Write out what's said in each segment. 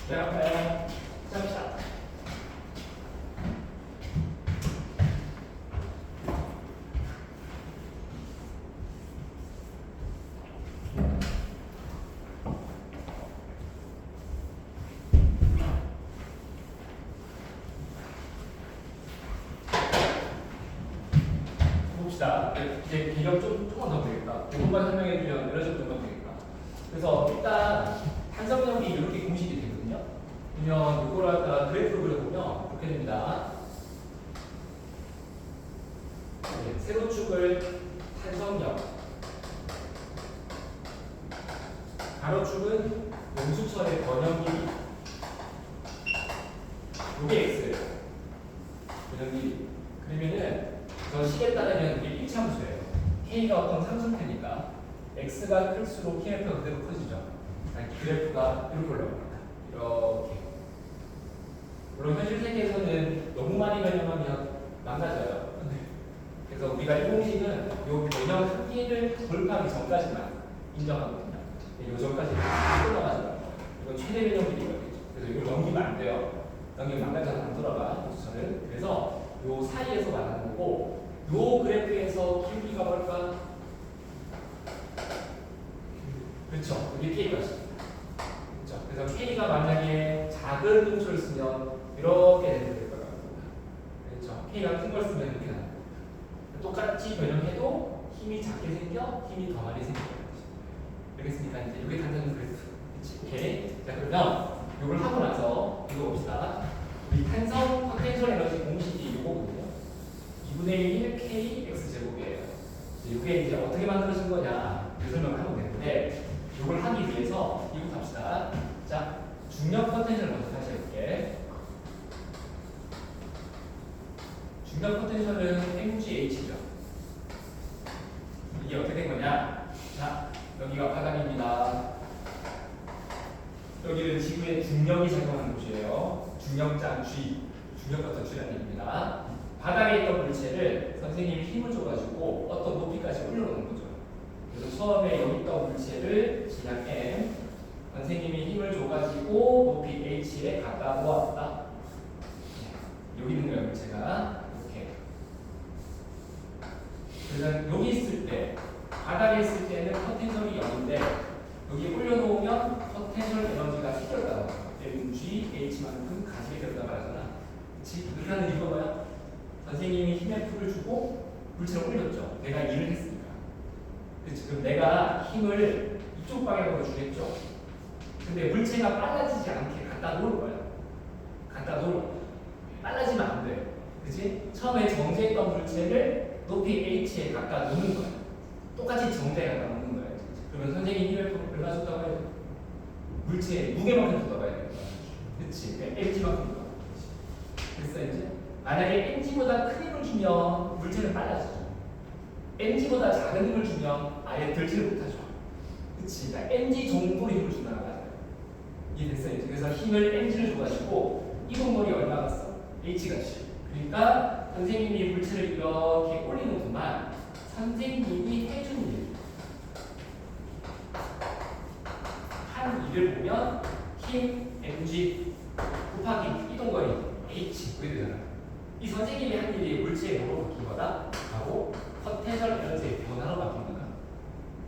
자, 자. 봅시다. 이제 개념 조금 더 되겠다. 이것만 설명해 주면 이런 식으로 좀 되겠다. 그래서 일단 탄성력이 이렇게 공식이 되거든요. 그러면 이걸 갖다가 그래프를 그려보면 이렇게 됩니다. 네, 세로축을 탄성력, 가로축은 용수철의 번영 길이, 이게 x예요. 번영 길이. 그러면은 저 식에 따르면 이게 일차함수예요. k가 어떤 상승태니까 x가 클수록 kf가 그대로 커지죠. 그래프가 이렇게 올라갑니다. 이렇게. 물론 현실 세계에서는 너무 많이 변형하면 망가져요. 그래서 우리가 이 공식은 이 변형 한계를 돌파하기 전까지만 인정하거든요. 이 전까지 끝나가지 말고 이건 최대 변형 길이거든요. 그래서 이걸 넘기면 안 돼요. 넘기면 망가져서 안 돌아가. 저는 그래서 요 사이에서 말하는 거고, 요 그래프에서 기울기가 뭘까? 그렇죠. 이게 K가 있습니다. 그렇죠. 그래서 K가 만약에 작은 동수를 쓰면 이렇게 될 거라고 합니다. 그렇죠. K가 큰 걸 쓰면 이렇게 나는 겁니다. 똑같이 변형해도 힘이 작게 생겨, 힘이 더 많이 생겨요. 알겠습니까? 이제 이게 단순한 그래프. 그렇지. 오케이. 자, 그러면 이걸 하고 나서 이거 봅시다. 우리 탄성 포텐셜 에너지 공식이 이거거든요. 2분의 1 K X 제곱이에요. 이게 이제 어떻게 만들어진 거냐 그 설명을 하면 되는데, 이걸 하기 위해서 이거 갑시다. 자, 중력 포텐셜 먼저 다시 해볼게. 중력 포텐셜은 mgH죠. 이게 어떻게 된 거냐? 자, 여기가 바닥입니다. 여기는 지구의 중력이 작용하는 곳이에요. 중력장 G, 중력 같은 G라는 얘기입니다. 바닥에 있던 물체를 선생님이 힘을 줘가지고 어떤 높이까지 올려놓는 거죠. 그래서 처음에 여기 있던 물체를 질량 M, 선생님이 힘을 줘가지고 높이 H에 갖다 놓았다. 여기 있는 거예요, 물체가. 이렇게. 그래서 여기 있을 때, 바닥에 있을 때는 포텐셜이 0인데 여기 올려놓으면 포텐셜 에너지가 생겼다. mg, h만큼 가지게 된다 말하잖아. 그치? 그렇게 하는 이유가 뭐야? 선생님이 힘의 풀을 주고 물체를 올렸죠. 내가 일을 했으니까. 그치? 그럼 내가 힘을 이쪽 방향으로 주겠죠. 근데 물체가 빨라지지 않게 갖다 놓을 거야. 갖다 놓을 거야. 빨라지면 안 돼. 그치? 처음에 정제했던 물체를 높이 h에 갖다 놓는 거야. 똑같이 정제에 갖다 놓는 거야. 그러면 선생님이 힘을 얼마 줬다고 해야 돼? 물체의 무게만큼 줬다고 해야 돼. 그치? mg만큼 줬다고. 됐어 이제? 만약에 mg보다 큰 힘을 주면 물체는 빨라지죠. mg보다 작은 힘을 주면 아예 들지를 못하죠. 그치? 그러니까 mg 정도로 힘을 준다는 거야. 이해됐어 이제? 그래서 힘을 mg를 줘가지고 이동거리 얼마 갔어? h같이. 그러니까 선생님이 물체를 이렇게 올리는 동안 선생님이 해준 일, 한 일을 보면 힘 mg 곱하기 이동거리 h 그게 되잖아. 이 선생님이 한 일이 물체의 뭐로 바뀐 거다? 하고 포텐셜 에너지의 변화로 바뀐 거다.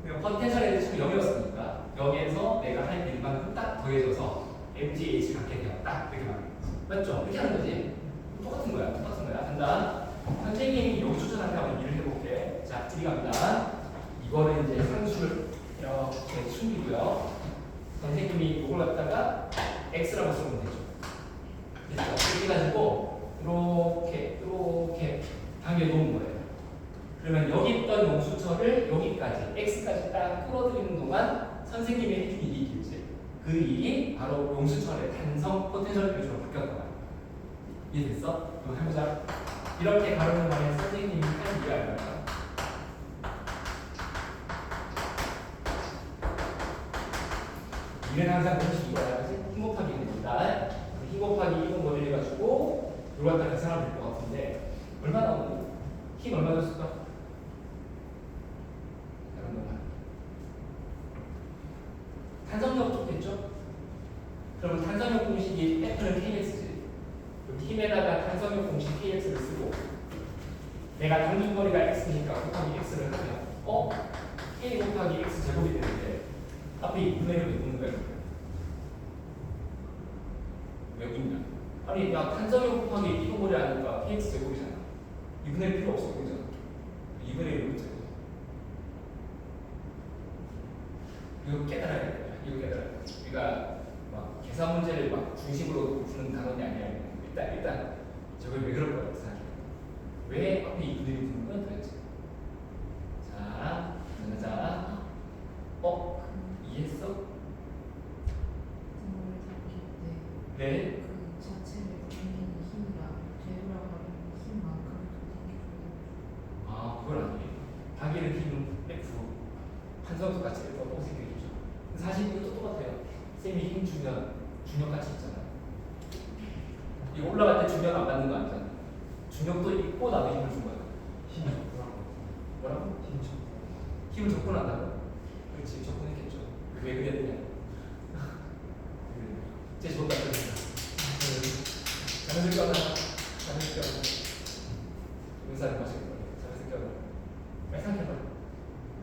그러니까 포텐셜 에너지가 0이었으니까 여기에서 내가 할 일만큼 딱 더해져서 mgh 갖게 되었다. 이렇게 말하는 거지. 맞죠? 이렇게 하는 거지. 똑같은 거야. 똑같은 거야. 간다. 선생님이 여기 추천한테 한번 일을 해볼게. 자, 들어갑니다. 이거는 이제 상수를 이렇게 숨기고요. 선생님이 이걸 갖다가 x라고 쓰면 되죠. 됐죠? 이렇게 가지고 이렇게 당겨 놓은 거예요. 그러면 여기 있던 용수철을 여기까지 x까지 딱 끌어들이는 동안 선생님이 해준 일이 있겠지. 그 일이 바로 용수철의 단성 포텐셜 표시로 바뀌었던 거야. 이해됐어? 이거 해보자. 이렇게 가르는 말에 선생님이 한 일이 알까? 일은 항상 공식이 이거야. 힘 곱하기 1입니다. 힘 곱하기 1은 뭐를 해가지고 이걸 갖다 계산하면 될 것 같은데 얼마 나오니? 힘 얼마 줬을까? 탄성력 좋겠죠? 그러면 탄성력 공식이 F는 KX지. 그럼 힘에다가 탄성력 공식 KX를 쓰고 내가 당긴 거리가 X니까 곱하기 X를 하면 K 곱하기 X 제곱이 되는데 앞에 2분의 1로 있는 거야. 왜 웃냐? 아니 야 탄성력 곱하기 이동거리 하니까 KX 제곱이잖아. 2분의 1 필요 없어. 그죠? 2분의 1로 있잖아. 이거 깨달아야 돼. 이거 깨달아야 돼. 우리가 막 계산 문제를 막 중심으로 푸는 단원이 아니야. 일단 저걸 왜 그럴 거야? 생각해. 왜 앞에 2분의 1이 붙는 거야? 도대체. 자, 이해했어? 네. 그 자체를 당기는 힘이랑 되돌아가는 힘만큼 더 아, 그걸 아니에요. 당기는 힘은 F. 판성도 같이 F가 또 생기겠죠. 사실 이것도 똑같아요. 쌤이 힘 주면 중력 같이 있잖아요. 이거 올라갈 때 중력 안 받는 거 아니잖아. 중력도 있고 나도 힘을 준 거야. 힘이 적분하고. 뭐라고? 힘이 적분. 힘을 접근한다고? 그렇지, 접근했겠죠. 왜 그랬냐? 제 좋은 답변입니다. 잘못을 껴나. 의사를 마시는 거예요. 잘못을 껴나. 빨리 생각해봐.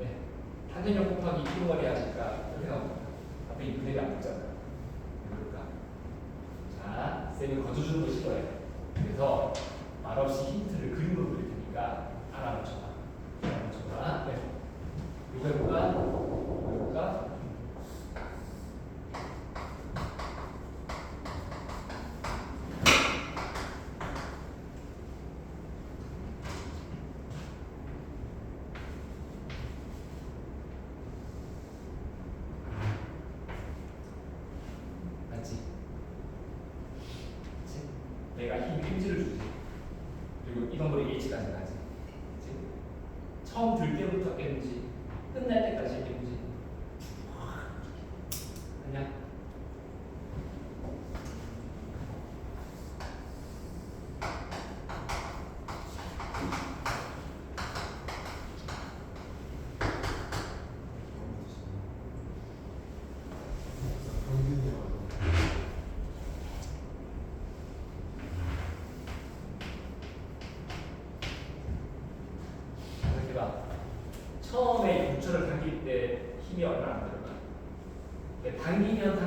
네. 탄전력 곱하기 이동거리 하니까 이렇게 나옵니다. 앞에 2분의 1이 안 붙잖아. 왜 그럴까? 자, 쌤이 거두주는 거 싫어해. 그래서 말없이 힌트를 그림으로 그릴 테니까 알아맞혀봐. 알아맞혀봐. 네. 이거 해볼까? 맞지? 그치? 내가 힘질을 주지. 그리고 이동거리 H까지 가지. 그치? 처음 들 때부터 M지, 끝날 때까지 M지. 아니야? 처음에 부처를 당길 때 힘이 얼마나 안 들어가. 당기면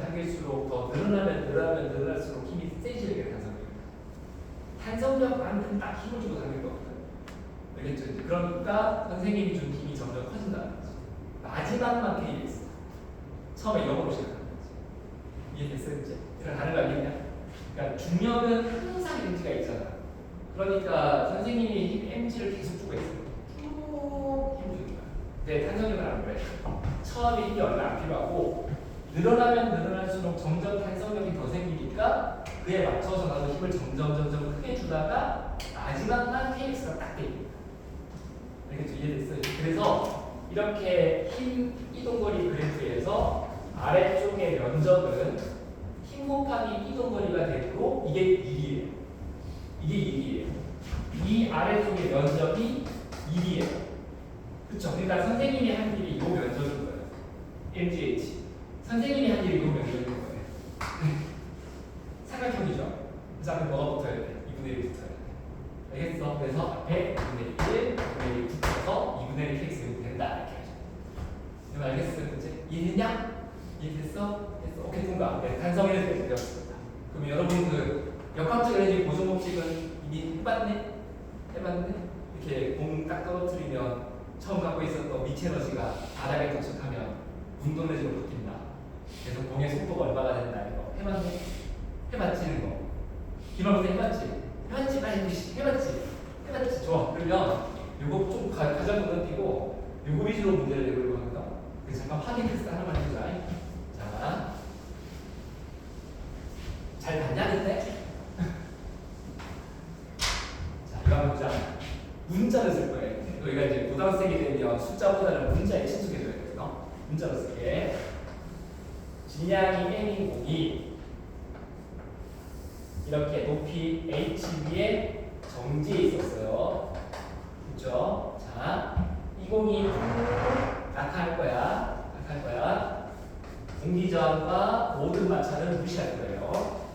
당길수록 더 늘어날수록 힘이 세지게 탄성력. 탄성력만큼 딱 힘을 주고 당길 거거든. 알겠죠? 그러니까 선생님이 준 힘이 점점 커진다는 거지. 마지막만 KX. 처음에 0으로 시작하는 거지. 이해됐어 이제? 이런 다른 거 알겠냐? 그러니까 중력은 항상 MG가 있잖아. 그러니까 선생님이 힘 MG를 계속 주고 있어요. 네, 탄성력은 안 그래. 처음에 힘이 얼마 안 필요하고 늘어나면 늘어날수록 점점 탄성력이 더 생기니까 그에 맞춰서 나도 힘을 점점 크게 주다가 마지막만 KX가 딱 돼. 알겠죠? 이해됐어요? 그래서 이렇게 힘 이동거리 그래프에서 아래쪽의 면적은 힘 곱하기 이동거리가 되고 이게 1이에요. 이게 1이에요. 이 아래쪽의 면적이 1이에요. 그렇죠. 그러니까 선생님이 한 일이 요 면적인 거예요. MGH. 선생님이 한 일이 요 면적인 거예요. 삼각형이죠. 그래서 앞에 뭐가 붙어야 돼? 2분의 1이 붙어야 돼. 알겠어? 그래서 앞에 2분의 1, 2분의 1 붙어서 2분의 1 KX 된다. 이렇게 하죠. 이거 알겠어요? 이제 이해됐냐? 이해됐어? 됐어. 오케이, 통과. 네, 탄성에 대해서 배웠습니다. 그럼 여러분 그 역학적 에너지 보존 법칙은 이미 해봤네? 이렇게 공 딱 떨어뜨리면 처음 갖고 있었던 미치 에너지가 바닥에 도착하면 운동 에너지로 바뀐다. 그래서 공의 속도가 얼마가 된다. 이거 해봤네? 해봤지 이거. 기말부터 해봤지? 빨리 해봤지? 좋아. 그러면 요거 좀 가장 건너뛰고 요거 위주로 문제를 내보려고 합니다. 그래서 잠깐 확인 테스트 하나만 해보자. 자, 잘 봤냐 근데? 자, 이거 한번 보자. 문자를 쓸 거예요. 우리가 이제 고등학생이 되면 숫자보다는 문자에 친숙해져야 돼요. 문자로 쓸게. 질량이 M인 공이 이렇게 높이 H 위에 정지해 있었어요. 그렇죠? 자, 이 공이 낙하할 거야. 공기 저항과 모든 마찰을 무시할 거예요.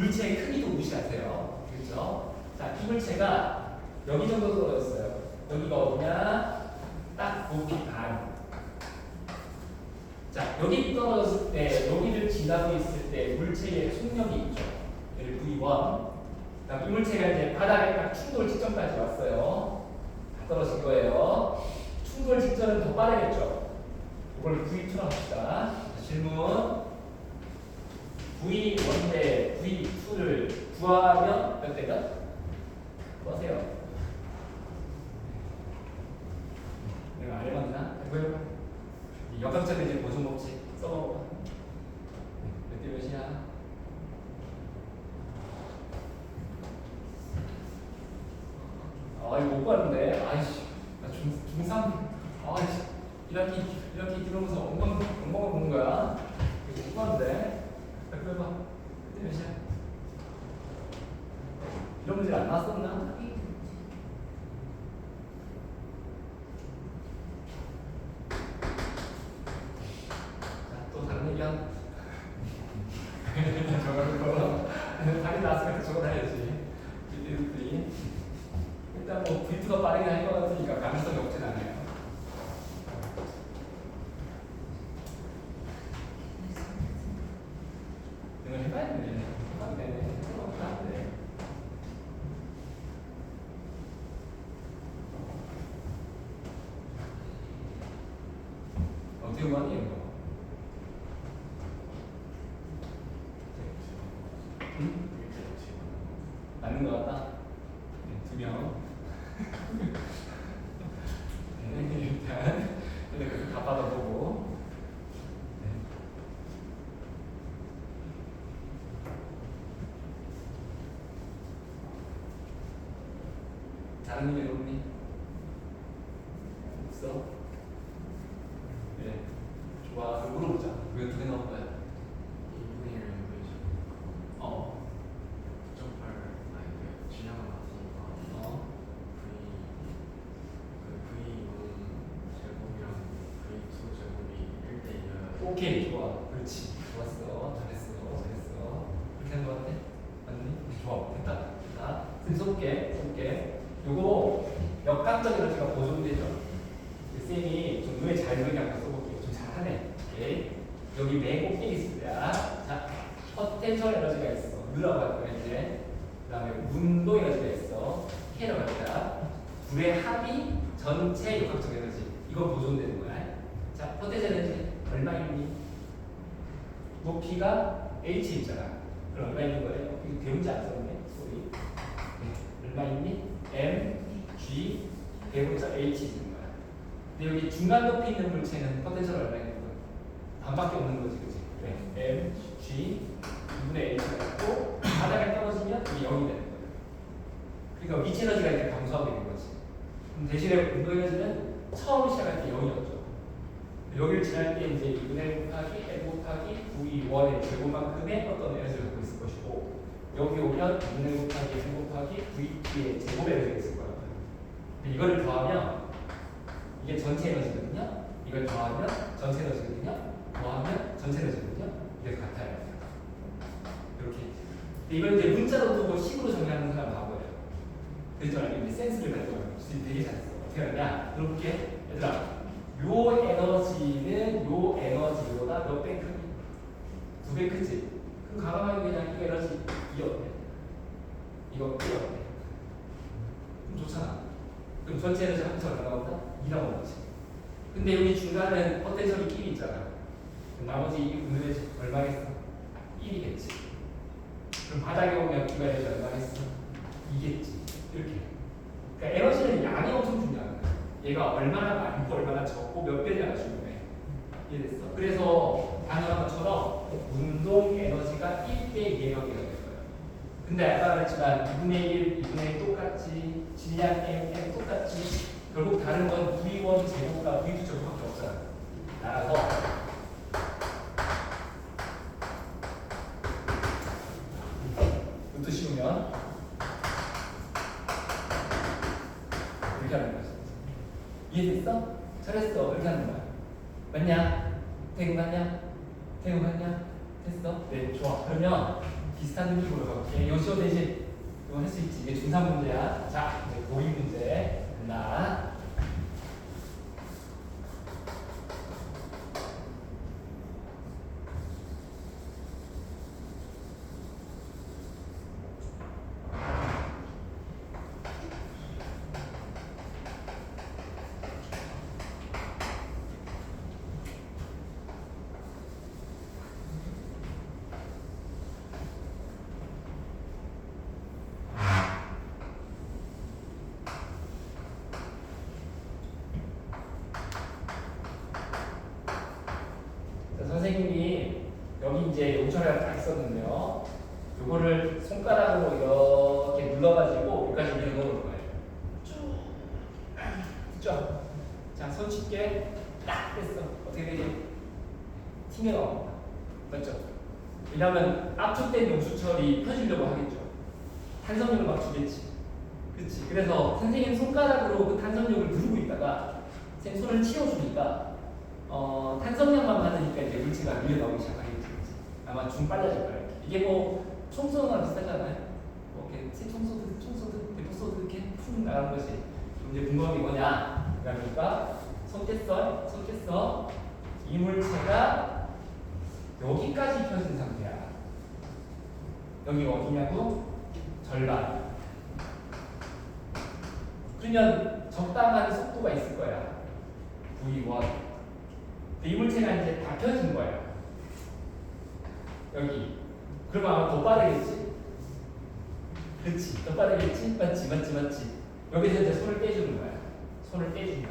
물체의 크기도 무시하세요. 그렇죠? 자, 이 물체가 여기 정도 떨어졌어요. 여기가 어디냐? 딱 높이 반. 자, 여기 떨어졌을 때, 여기를 지나고 있을 때 물체의 속력이 있죠. 얘를 V1. 그다음 이 물체가 이제 바닥에 딱 충돌 직전까지 왔어요. 다 떨어질 거예요. 충돌 직전은 더 빠르겠죠. 이걸 V2로 합시다. 자, 질문. V1 대 V2를 구하면 몇 대가? 구하세요. 내가 안 해봤나? 해봐요. 이 역학적인 이제 보존 법칙 써먹어봐. 몇 대 몇이야? 아 이거 못 봤는데. 아이씨, 나 중3. 아이씨, 이렇게 들으면서 엉망을 보는 거야. 이거 못 봤는데. 몇 봐. 몇 대 몇이야? 이런 문제 안 나왔었나? 또 다른 얘기 한 저거 다리 나왔으니까 저거 해야지. 일단 뭐 V2가 빠르게 할 것 같으니까 가능성이 없진 않아요. 이걸 해봐야 되네. 해봐야 되네. 생각보다 안 돼. 어떻게 구하니 이거? 응? 맞는 것 같다? 네, 2명. 네, 일단 근데 다 받아보고. 네. 다른 일이 없니? 없어? 네. 좋아. 그럼 물어보자. 왜 두 개 나온 거야? 2분의 1 보이죠? 어. 9.8 아니 그 질량을 나타니까 어. V1 제곱이랑 V2 제곱이 1대 1. 오케이. 좋아. 그렇지. 좋았어. 잘했어. 그렇게 한 거 같아? 맞니? 좋아. 됐다. 자, 쏠게. 요거 역학적 에너지가 보존되죠. 쌤이 좀 눈에 잘 보이게 한번 써볼게요. 좀 잘하네. 오케이. 여기 맨 꼭대기 있을 때야. 자, 포텐셜 에너지가 있어. 누라고 할 거야 이제. 그다음에 운동 에너지가 있어. K라고 할거야. 둘의 합이 전체 역학적 에너지. 이거 보존되는 거야. 자, 포텐셜 에너지 얼마 있니? 높이가 H 있잖아. 그럼 얼마 있는 거예요? 이거 배운지 안 썼네. 소리. 네. 얼마 있니? M, G, 대분자 H 있는 거야. 근데 여기 중간 높이 있는 물체는 포텐셜 얼마 있는 거야? 반밖에 없는 거지, 그치? 네. M, G, 2분의 H가 있고 바닥에 떨어지면 이게 0이 되는 거야. 그러니까 위치 에너지가 이렇게 감소하게 되는 거지. 그럼 대신에 운동 에너지는 처음 시작할 때 0이었죠. 여기를 지날 때 이제 2분의 1 곱하기 L 곱하기 V1의 제곱만큼의 어떤 에너지를 갖고 있을 것이고 여기 오면 2분의 1 곱하기 L 곱하기 V2의 제곱의 에너지가 있을 거야. 근데 이거를 더하면 이게 전체 에너지거든요. 이걸 더하면 전체 에너지거든요. 더하면 전체 에너지거든요. 이게 같아요. 이렇게. 근데 이걸 이제 문자로 두고 식으로 정리하는 사람 바보예요. 그래서 저는 이제 센스를 가지고 되게 잘했어. 어떻게 하냐? 이렇게 얘들아. 요 에너지는 요 에너지보다 몇 배 크기? 2배 크지? 그럼 가감하게 그냥 이 에너지 2였대. 이거 1였대. 그럼 좋잖아. 그럼 전체 에너지 합쳐서 얼마 나온다? 2 나오는 거지. 근데 여기 중간은 포텐셜이 1이 있잖아. 그럼 나머지 이 분의 얼마겠어? 1이겠지. 그럼 바닥에 오면 기가 에너지 얼마겠어? 2겠지. 이렇게. 그러니까 에너지는 양이 엄청 중요한 거야. 얘가 얼마나 많고 얼마나 적고 몇 배냐가 중요해. 이해됐어? 그래서 당연한 것처럼 운동 에너지가 1대 2의 관계가 될 거예요. 근데 아까 말했지만 2분의 1, 2분의 1 똑같이 질량 M 똑같이 결국 다른 건 V1 제곱과 V2 제곱밖에 없잖아. 따라서 이것도 쉬우면 이렇게 하는 거지. 이해됐어? 잘했어. 이렇게 하는 거야. 맞냐? 태국 맞냐? 태국 맞냐? 됐어? 네, 좋아. 그러면 비슷한 느낌으로 가볼게. 요시오 대신 이거 할 수 있지. 이게 중3 문제야. 자, 이제 고위 문제 간다. 자, 선생님이 여기 이제 용철이가 딱 있었는데요. 요거를 손가락으로 이렇게 눌러가지고 여기까지 밀어넣을 거예요. 쭉. 쭉. 자, 손 쉽게 딱 됐어. 어떻게 되지? 튕겨 나옵니다. 맞죠? 왜냐하면 압축된 용수철이 펴지려고 하겠죠. 탄성력을 막 주겠지. 그치? 그래서 선생님 손가락으로 그 탄성력을 누르고 있다가 선생님 손을 치워주니까 탄성력만 받으니까 이제 물체가 밀려 나오기 시작하겠지. 아마 좀 빨라질 거예요. 이게 뭐 청소나 비슷하잖아요. 뭐 이렇게 청소도 대포소도 이렇게 푹 나가는 것이. 이제 궁금한 게 뭐냐? 그러니까 손 뗐어. 이 물체가 여기까지 펴진 상태야. 여기가 어디냐고? 절반. 그러면 적당한 속도가 있을 거야. V1. 이 물체가 이제 다 펴진 거야. 여기. 그러면 아마 더 빠르겠지? 그렇지. 더 빠르겠지? 맞지. 여기서 이제 손을 떼주는 거야. 손을 떼준다.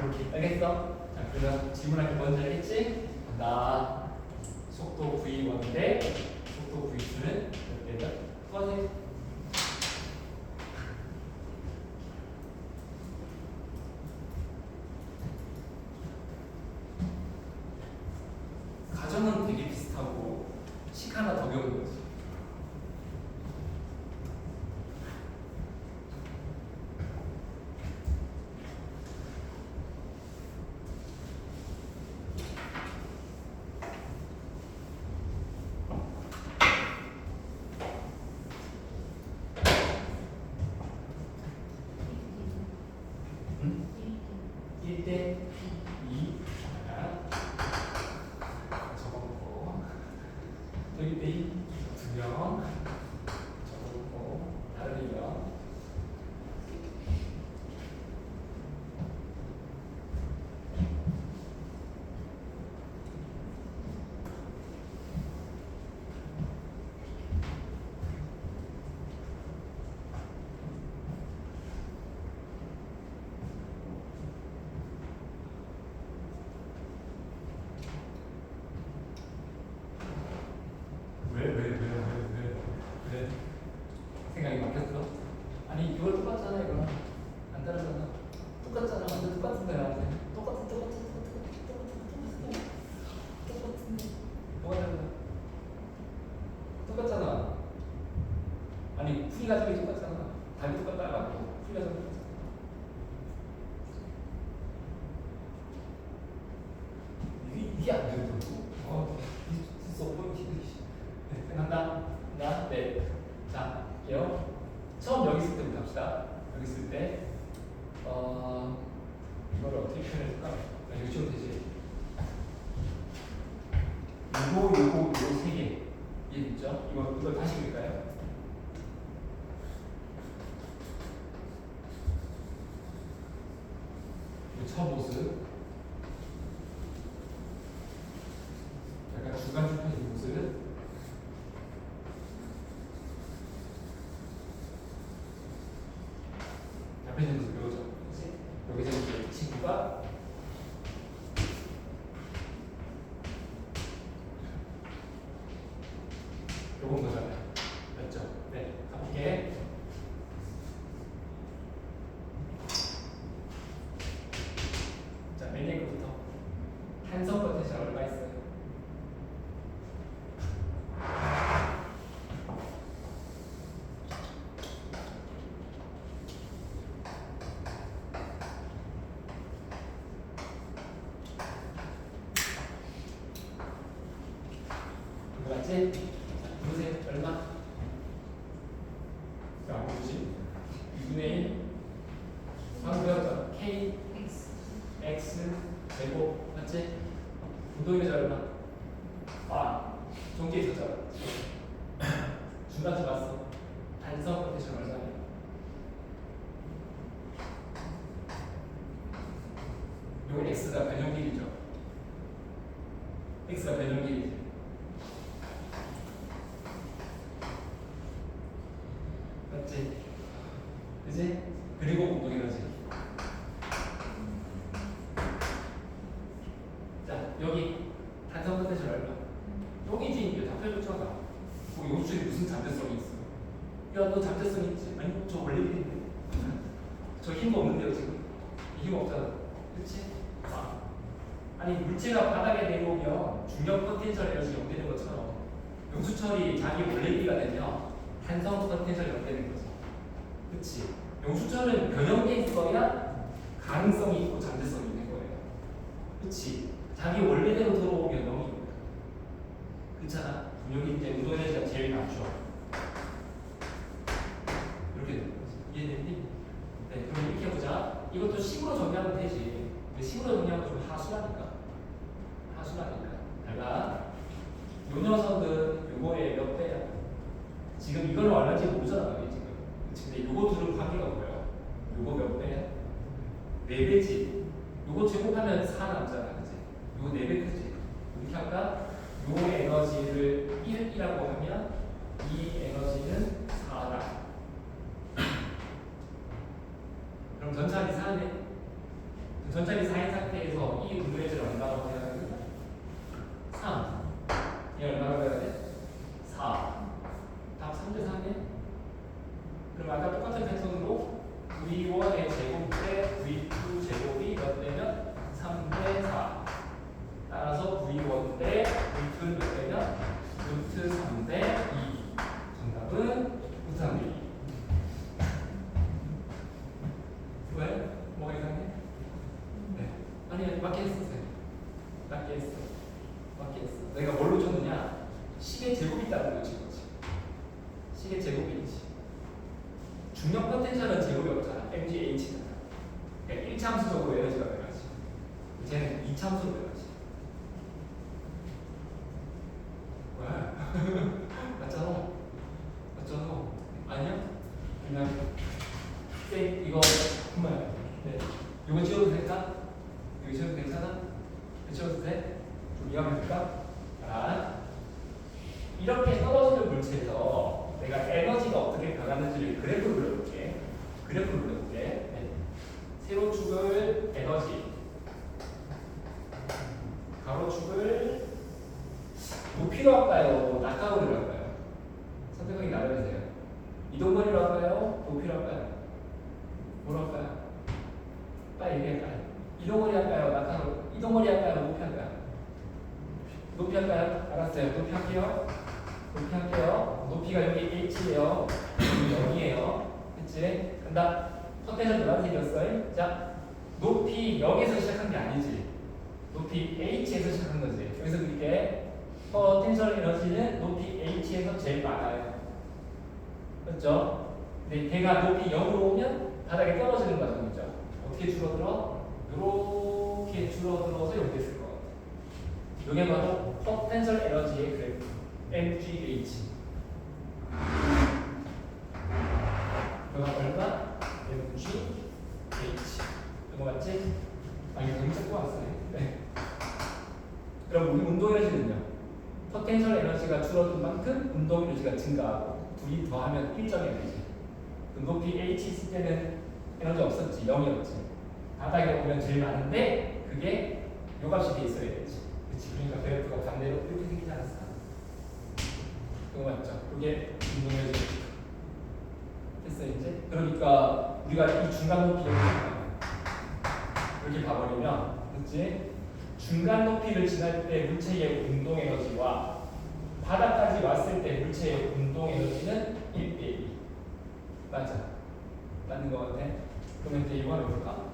이렇게. 알겠어? 자, 그러면 질문할 게 먼저 했지? 나 속도 V1인데 속도 V2는 몇 대다? 또하세요. 가정은 되게 비슷하고 식 하나 더 배우는 거지. 응? 1대 2 적어놓고 또 1대 2 2명 적어놓고 다른 2명 왜? 생각이 바뀌었어? 아니 이걸 똑같잖아 이거랑 안 다르잖아. 똑같잖아. 완전 똑같은 거야. 똑같은 뭐가 다른 거야? 똑같잖아. 아니 풀이 가지고 똑같잖아. 답이 똑같다고 풀이 가지고 똑같잖아. 이게 안 된다고? 있어 보이지? 네, 간다. 네. 자, 할게요. 처음 여기 있을 때부터 합시다. 여기 있을 때, 이거를 어떻게 표현해줄까? 이거 지워도 되지? 요거 세 개. 이해됐죠? 이걸 다시 볼까요? 첫 모습. 약간 중간 좁혀진 모습. 앞에 있는 모습 배우죠. 여기서 이제 이 친구가 요건 거잖아요. 맞죠? 네. 앞에 자, 맨 얘기부터 한성 포텐셜 얼마 있어요? 맞지? 보세요. 얼마? 야, 뭐지? 2분의 1 방금 배웠죠? K X 제곱 맞지? 운동이면 얼마? 아, 종기에 있었잖아. 중간쯤 왔어. 단성 포텐셜 얼마야? 요 X가 변형 길이죠. X가 변형 길이지. 맞지? 그지? 그리고 운동 에너지. 자, 여기 단성 포텐셜 얼마? 여기지 이게 다 펴줬잖아. 거기 요술이 무슨 잠재성이 있어? 야, 너 잠재성 있지? 아니, 저 원래 이랬는데. 저 힘 없는데요, 지금? 힘 없잖아. 그치? 아. 아니, 물체가 바닥에 내려오면 중력 포텐셜 에너지 영되는 것처럼 용수철이 자기 원래 길이가 되면 탄성 포텐셜 영되는 거지. 그치? 용수철은 변형돼 있어야 가능성이 있고 잠재성이 있는 거예요. 그치? 자기 원래대로 들어오면 0이 그렇잖아. 여기 이제 운동 에너지가 제일 낮죠. 이렇게 되는 거지. 이해되니? 네, 그럼 이렇게 해보자. 이것도 식으로 정리하면 되지. 근데 식으로 정리하면 좀 하수라니까. 하수라니까. 달라. 요 녀석은 요거의 몇 배야? 지금 이거는 얼마인지 모르잖아, 지금. 근데 요거 둘은 관계가 뭐야? 요거 몇 배야? 4배지. 요거 제곱하면 4 남잖아, 그치? 요거 4배 크지? 이렇게 할까? 요 에너지를 1이라고 하면 이 에너지는 4다. 그럼 전차이 4네. 전차이 4인 상태에서 이 운동에너지를 얼마라고 해야 되나? 3. 얘 얼마라고 해야 돼? 4. 답 3대 4네. 그럼 아까 똑같은 패턴으로 V1의 제곱 대 V2 제곱이 몇 되면 3대 4. 따라서 V1 대 V2는 몇 되면 루트 3대 2. 정답은 루트 3대 2. 왜? 뭐가 이상해? 네. 아니, 맞게 했어, 쌤. 맞게 했어. 맞게 했어. 내가 뭘로 쳤느냐? 식의 제곱이 있다는 거 지금. 식의 제곱이 있지. 중력 포텐셜은 제곱이 없잖아. MGH잖아. 그러니까 1참수적으로 에너지가 들어가지. 쟤는 2참수로 들어가지. 왜? 맞잖아. 맞잖아. 아니야? 그냥 쌤 이거 정말 네. 이거 지워도 될까? 이거 지워도 괜찮아? 지워도 돼? 좀 이해하면 될까? 자, 이렇게 떨어지는 물체에서 내가 에너지가 어떻게 변하는지를 그래프로 그려볼게. 그래프로 그려볼게. 네. 세로축을 에너지, 가로축을 높이로 할까요? 낙하으로 할까요? 선택하기 나름이세요. 이동거리로 할까요? 높이로 할까요? 뭐로 할까요? 빨리 얘기할까요? 이동거리 할까요? 낙하으로? 이동거리 할까요? 높이 할까요? 높이 할까요? 알았어요. 높이 할게요. 높이 할게요. 높이가 여기 H예요. 여기 0이에요. 그치? 간다. 포텐셜 노란색이었어. 자, 높이 여기서 시작한 게 아니지. 높이 H에서 시작한 거지. 여기서 그렇게 포텐셜 에너지는 높이 H에서 제일 많아요. 그렇죠? 근데 걔가 높이 0으로 오면 바닥에 떨어지는 과정이죠. 어떻게 줄어들어? 이렇게 줄어들어서 이렇게 쓸 것 같아요. 이게 바로 포텐셜 에너지의 그래프 MGH. 그가 얼마? MGH. 이거 맞지? 아, 이거 너무 자꾸 왔어요. 네. 그럼 우리 운동 에너지는요? 포텐셜 에너지가 줄어든 만큼 운동 에너지가 증가하고 둘이 더하면 일정이 되지. 높이 H 있을 때는 에너지 없었지. 0이었지. 바닥에 오면 제일 많은데 그게 요 값이 돼 있어야 되지. 그치? 그러니까 그래프가 반대로 이렇게 생기지 않았어. 그거 맞죠? 그게 운동 에너지. 됐어 이제? 그러니까 우리가 이 중간 높이 이렇게 봐버리면 그치? 중간 높이를 지날 때 물체의 운동 에너지와 바닥까지 왔을 때 물체의 운동 에너지는 1대 2. 맞아. 맞는 것 같아. 그러면 이제 이거 하나 볼까?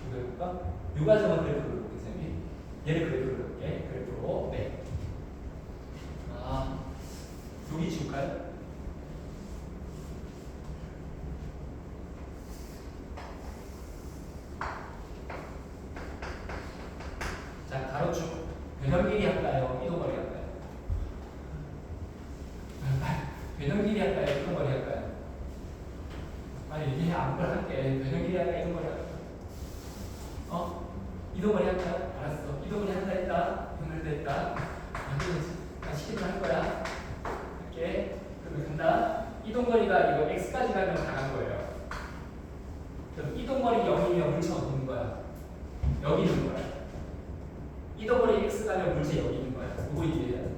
이거 해볼까? 이 과정은 그래프로 볼게, 쌤이. 얘를 그래프로 볼게. 그래프로. 네. 아. 여기 지울까요? 자, 가로축 변형 길이 할까요? 이동거리 할까요? 변형 길이 할까요? 이동거리 할까요? 아니 이게 아무걸 할게. 변형 길이 할까요? 이동거리 할까요? 이동거리 할까요? 알았어. 이동거리 한다 했다. 이동거리 했다. 나 시키면 할 거야. 할게. 그러면 간다. 이동거리가 이거 x까지 가면 다 간 거예요. 그럼 이동거리 0이면 물체 어디 있는 거야? 여기 있는 거야. 이동거리 x 가면 물체 여기 있는 거야. 이거 이해해야 돼.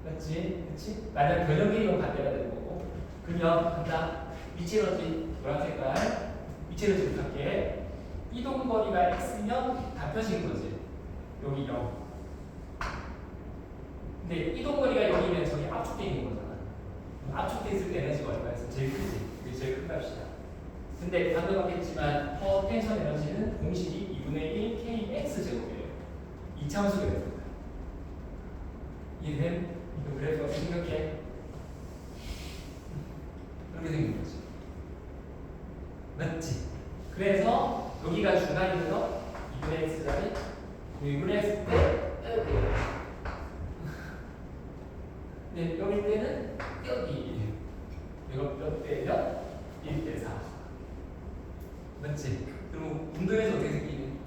맞지? 그치? 만약 변형 길이면 반대가 되는 거고. 그러면 간다. 위치 에너지 노란 색깔. 위치 에너지 부탁해. 이동거리가 x면 다 펴진 거지. 여기 0. 근데 이동거리가 0이면 저기 압축돼 있는 거잖아. 압축돼 있을 때 에너지가 얼마였어? 제일 크지. 그게 제일 큰 값이야. 근데 방금 봤겠지만 포텐셜 에너지는 공식이 2분의 1 kx 제곱이에요. 이차원수 그래프입니다. 이해된? 이거 그래프가 어떻게 생각해? 이렇게 생긴 거지. 맞지? 그래서 여기가 중간이면서 2분의 x자리 2분의 x 때 네, 여기 때는 여기 이거 몇 대면 1대 4 맞지? 그럼 운동에서 어떻게 생기니?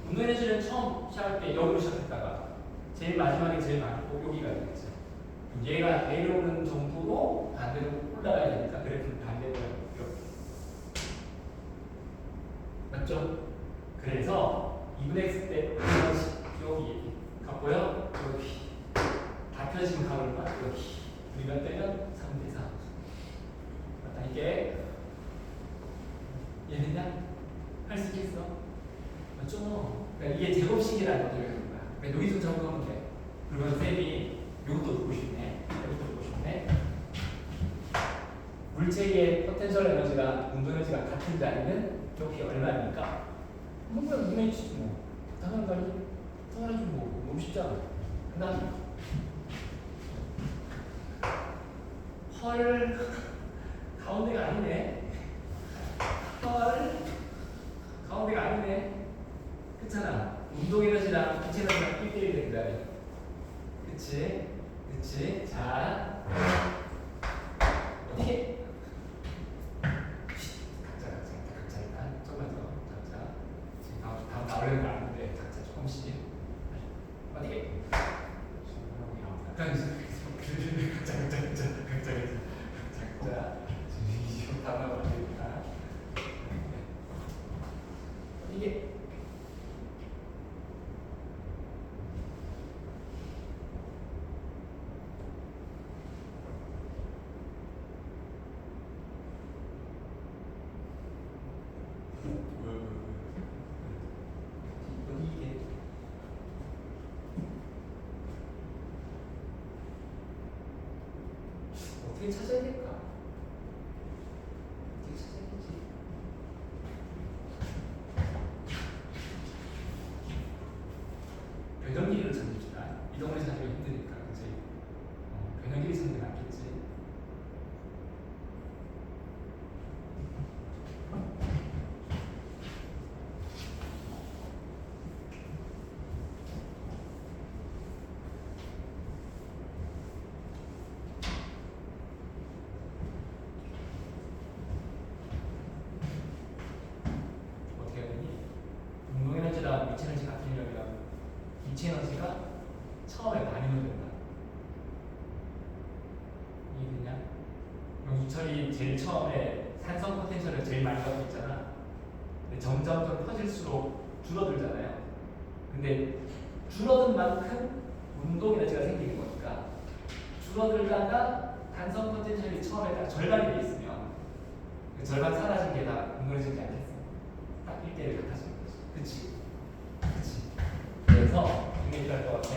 운동에서는 처음 시작할 때 여기로 시작했다가 제일 마지막에 제일 많고 여기가 되겠죠. 얘가 내려오는 정도로 반대로 올라가야 되니까 그래프는 반대로 이렇게 맞죠? 그래서 2분의 x 때 여기 갖고요. 여기 다 펴지면 가볼까? 여기 우리가 떼면 3대 4 맞다. 이게 이해됐냐? 할 수 있겠어? 맞죠? 그러니까 이게 제곱식이라는 것을 배우는 거야. 그러니까 여기서 적용하면 돼. 그러면 쌤이 이것도 듣고 싶네. 이것도 듣고 싶네. 물체의 포텐셜 에너지가 운동 에너지가 같은 자리는 여기 얼마입니까? 뭔가 눈에 있지 뭐. 당연한 거 아니지? 당연하지 뭐. 너무 쉽잖아. 그다음 헐 가운데가 아니네. 헐 가운데가 아니네. 그렇잖아. 운동 에너지랑 기체 에너지랑 1대1 된다. 그치? 그치? 자 어떻게? 각자 일단 조금만 더. 자 지금 다음 나오려는 거 아는데 각자 조금씩 어떻게? 각자 지금 다음 나오면 안 되니까 이게 이게 어떻게 찾아야 될까? 어떻게 찾아야 되지? 변형 길이를 찾읍시다. 이동을 찾기가 힘드니까, 그치? 변형 길이 찾는 게 낫겠지? 어떻게 해야 되니? 운동 에너지랑 위치 에너지 같은 이력이라면 위치 에너지가 처음에 반이면 된다. 이해됐냐? 유철이 제일 처음에 산성 포텐셜을 제일 많이 갖고 있잖아. 근데 점점 커질수록 줄어들잖아요. 근데 줄어든 만큼 운동 에너지가 생기는 거니까 줄어들다가 산성 포텐셜이 처음에 딱 절반이 돼 있으면 그 절반 사라진 게 다 운동 에너지지 않겠어? 딱 1대1 같아지는 거지. 그치? 그치? 그래서 이게 이럴 것 같아.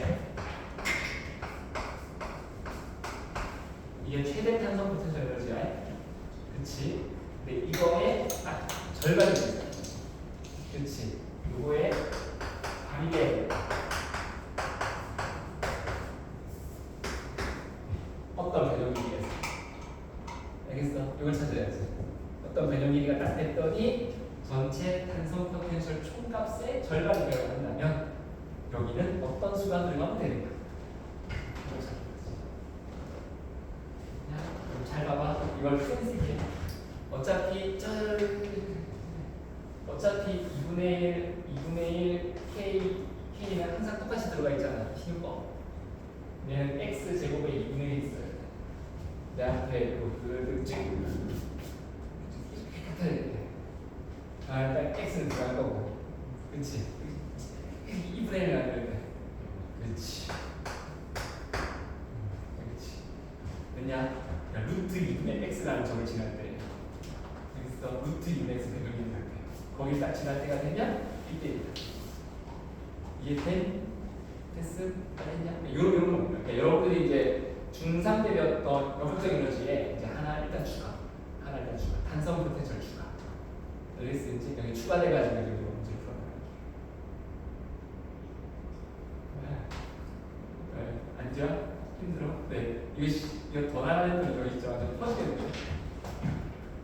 이게 최대 탄성 포텐셜 에너지야. 그치? 근데 이거에 딱 절반이 있어요. 그치? 요거에 반개 어떤 변형 에너지 전체 탄성 포텐셜 총값의 절반이라고 한다면 여기는 어떤 수가 들어가면 되는가? 그럼 잘 봐봐. 이걸 센스 있게. 어차피 2분의 1 K는 항상 똑같이 들어가 있잖아. 신유법. 얘는 X 제곱에 2분의 1 있어요. 내 앞에 그 일단 X는 들어갈 거고. 그치? 2분의 1을 안 되는데. 그치? 그치? 왜냐? 루트 2분의 X라는 점을 지날 때 여기서 루트 2분의 X 배경이 될 때 거기 딱 지날 때가 되면 이때입니다. 이해된? 됐음? 알겠냐? 요런 겁니다. 그러니까 여러분들이 이제 중3 때 배웠던 역학적 에너지에 이제 하나 일단 추가. 탄성 포텐셜 추가. 알겠는지? 여기 추가돼가지고 여기 문제 풀어봐요. 앉아? 힘들어? 네. 이거 더 나가는 분 여기 있죠? 완전 터지겠는데?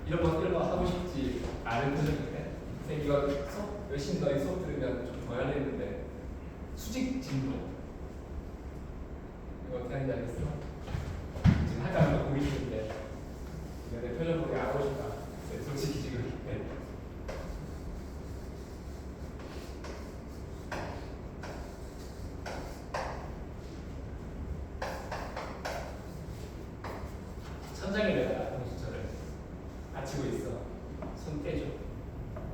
이런 거 하고 싶지 않은 표정인데? 선생님 이거 수업, 열심히 너희 수업 들으면 좀 더 해야 되는데 수직 진도 이거 어떻게 하는지 알겠어? 지금 할까 말까 고민 중인데 내 표정 보기 알아보고 싶다. 네, 솔직히 지금 네. 천장에다가 공수처를 받치고 있어. 손 떼줘.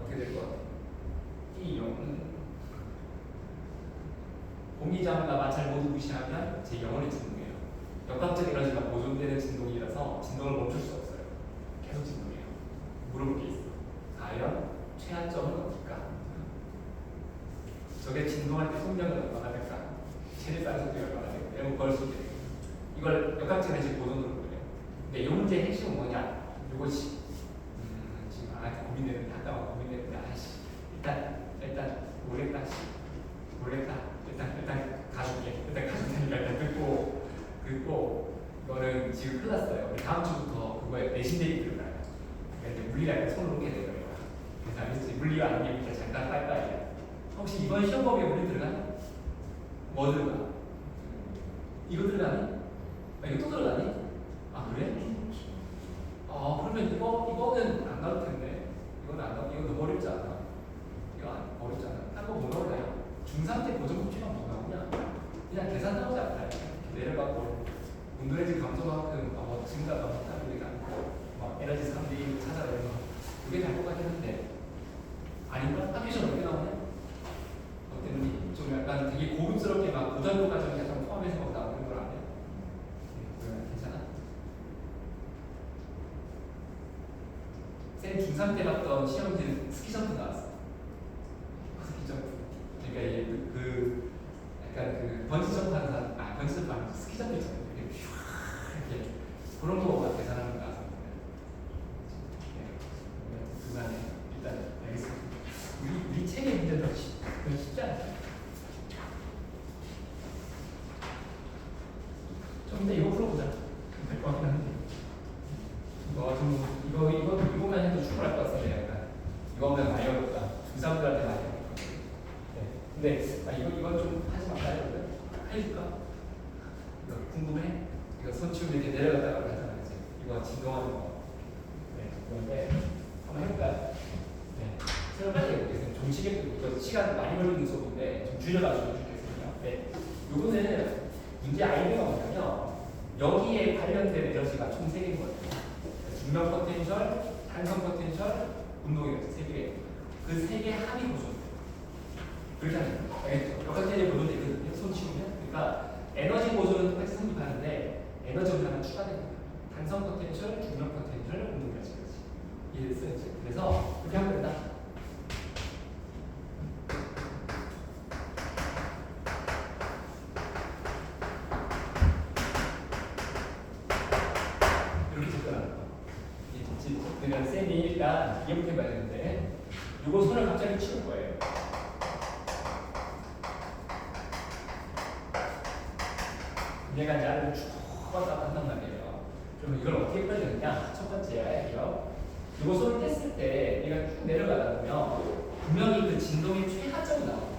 어떻게 될 것 같아? 띠용. 공기장과 마찰 모두 무시하면 제 영원히 진동이에요. 역학적 에너지가 보존되는 진동이라서 진동을 멈출 수 없어요. 계속 진동해요. 물어볼 게 있어. 과연 최한점은 어딜까? 저게 진동할 때 속력은 얼마나 될까? 체류 빠른 속력이 얼마나 될까? 이런 걸 수 있게. 이걸 역학적 에너지 보존으로 보여요. 근데 이 문제의 핵심은 뭐냐? 이것이 지금 고민되는데 하다가 고민되는데 아이씨 일단 모르겠다 일단 가줄게 일단 듣고 이거는 지금 큰일 났어요. 우리 다음 주부터 그거에 내신 대입 들어가요. 그러니까 이제 물리학에 손을 놓게 되는 거예요. 그래서 알겠지? 물리와 아니니까 잠깐 빠이빠이야. 혹시 이번 시험법에 물리 들어가니? 뭐 들어가? 이거 들어가니? 이거 또 들어가니? 아 그래? 그러면 이거는 안 나올 텐데. 이건 안 나오. 이거 너무 어렵지 않아? 이거 어렵지 않아? 딴거 뭐 나오나요? 중3 때 고정 법칙만 뭐 나오냐? 그냥 계산 나오지 않나요? 내려가고 운동에지 감소만큼 뭐 증가가 못하는 게 아니고 막 에너지 3D 찾아내는 거 그게 다 똑같긴 한데 아닌가? 학교에서 어떻게 나오냐? 어땠니? 좀 약간 되게 고급스럽게 막 고전도 과정이 약간 포함해서 막 나오는 걸 아냐? 괜찮아? 쌤 중3 때 봤던 시험지는 스키점프 나왔어. 스키점프. 그러니까 이게 약간 번지 점프 하는 사람, 번지 점프 아니고 스키점프 있잖아요. 이렇게 그런 거 계산하는 거 나왔어. 그만해. 일단 알겠습니다. 우리 책의 문제는 더 쉽지 않아요. 좀 이따 이거 풀어보자. 될 것 같긴 한데. 이거 읽으면 해도 충분할 것 같은데 약간 이거면 많이 어렵다. 중3들한테 많이 어렵다. 네. 근데 이거 좀 하지 말까요? 해줄까? 이거 궁금해? 이거 손 치우면 이렇게 내려갔다가 하잖아, 그치? 이거 진동하는 거. 네. 그런데 한번 해볼까요? 네. 새로 빨리 해보겠습니다. 좀 이거 시간 많이 걸리는 수업인데 좀 줄여가지고 해주겠습니다. 네. 요거는 문제 아이디어가 뭐냐면 여기에 관련된 에너지가 총 3개인 거예요. 중력 포텐셜, 탄성 포텐셜, 운동 에너지 3개. 그 3개 합이 보존돼요. 그렇게 하는 거예요. 알겠죠? 역학적인 보존돼 있거든요. 손 치우면. 그러니까 에너지 보존은 똑같이 성립하는데 에너지 하나 추가됩니다. 탄성 포텐셜, 중력 포텐셜, 운동 에너지까지. 이해됐어요? 그래서 그렇게 하면 된다. 이렇게 접근하는 거. 그러면 쌤이 일단 기억해 봐야 되는데 요거 손을 갑자기 치울 거예요. 얘가 이제 아래로 쭉 왔다 갔다 한단 말이에요. 그러면 이걸 어떻게 풀어야 되느냐? 첫 번째야, 이거. 이거 손을 뗐을 때 얘가 쭉 내려가다 보면 분명히 그 진동의 최하점이 나옵니다.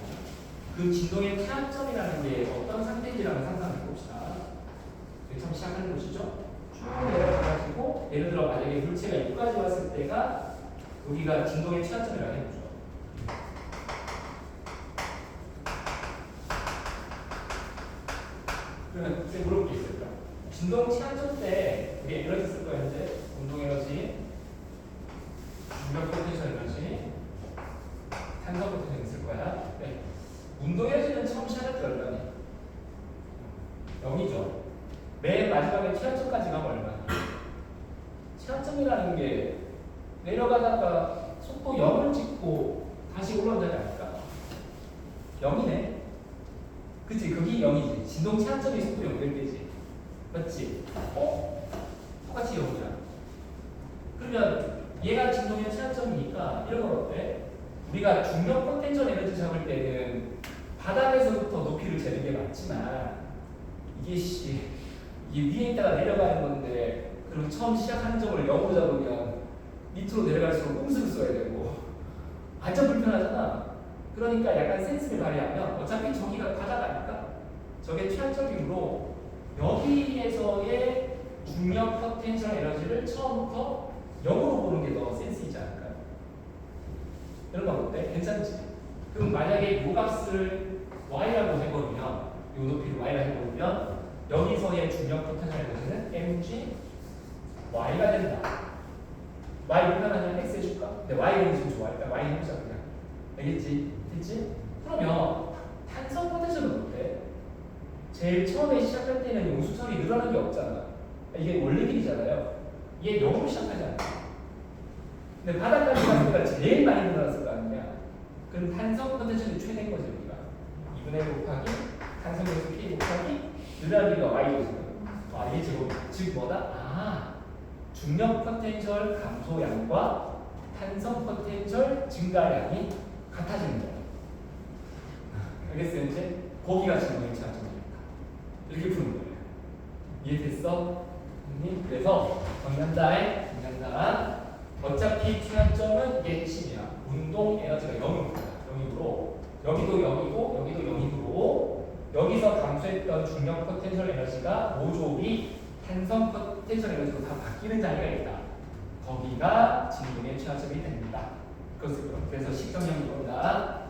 그 진동의 최하점이라는 게 어떤 상태인지라는 상상을 해봅시다. 처음 시작하는 곳이죠. 쭉 내려가가지고 예를 들어 만약에 물체가 여기까지 왔을 때가 여기가 진동의 최하점이라고 해보죠. 그러면 이제 물어볼 게 있을까? 진동 최하점 때 우리 에너지 쓸 거야 이제 운동 에너지, 중력 포텐셜 에너지, 탄성 포텐셜 쓸 거야. 네. 운동 에너지는 처음 시작할 때 얼마니? 0이죠. 맨 마지막에 최하점까지 가면 얼마니? 최하점이라는 게 내려가다가 속도 0을 찍고 다시 올라온다지 않을까? 0이네. 그치? 그게 0이지. 진동 최하점이 속도 0 될 때지. 맞지? 똑같이 0이야. 그러면 얘가 진동의 최하점이니까 이런 건 어때? 우리가 중력 포텐셜 에너지 잡을 때는 바닥에서부터 높이를 재는 게 맞지만 이게 위에 있다가 내려가는 건데 그럼 처음 시작하는 점을 0으로 잡으면 밑으로 내려갈수록 꼼수를 써야 되고 완전 불편하잖아. 그러니까 약간 센스를 발휘하면 어차피 저기가 바닥 아닐까? 저게 최하점이므로 여기에서의 중력 포텐셜 에너지를 처음부터 0으로 보는 게 더 센스 있지 않을까요? 이런 건 어때? 괜찮지? 그럼 만약에 이 값을 y라고 해버리면 이 높이를 y라고 해버리면 여기서의 중력 포텐셜 에너지는 mg y가 된다. y 얼마나 x 해줄까? 근데 y는 지금 좋아. 일단 y 해보자 그냥. 알겠지? 됐지? 그러면 탄성 포텐셜은 어때? 제일 처음에 시작할 때는 용수철이 늘어나는 게 없잖아. 이게 원래 길이잖아요. 얘 0으로 시작하지 않아. 근데 바닥까지 갔을 때가 제일 많이 늘어났을 거 아니냐. 그럼 탄성 포텐셜이 최대인 거지 우리가. 2분의 1 곱하기 탄성 요소 K 곱하기 늘어나기가 Y로 지금. 이게 즉 뭐다? 중력 포텐셜 감소량과 탄성 포텐셜 증가량이 같아지는 거야. 알겠어요 이제? 거기가 진동의 최하점입니다. 이렇게 푸는 거예요. 이해됐어? 그래서 정면다에 어차피 최하점은 이게 핵심이야. 운동 에너지가 0이므로 여기도 0이고 여기도 0이므로 여기서 감소했던 중력 포텐셜 에너지가 모조리 탄성 포텐셜 에너지로 다 바뀌는 자리가 있다. 거기가 진동의 최하점이 됩니다. 그래서 식정형이 이겁니다.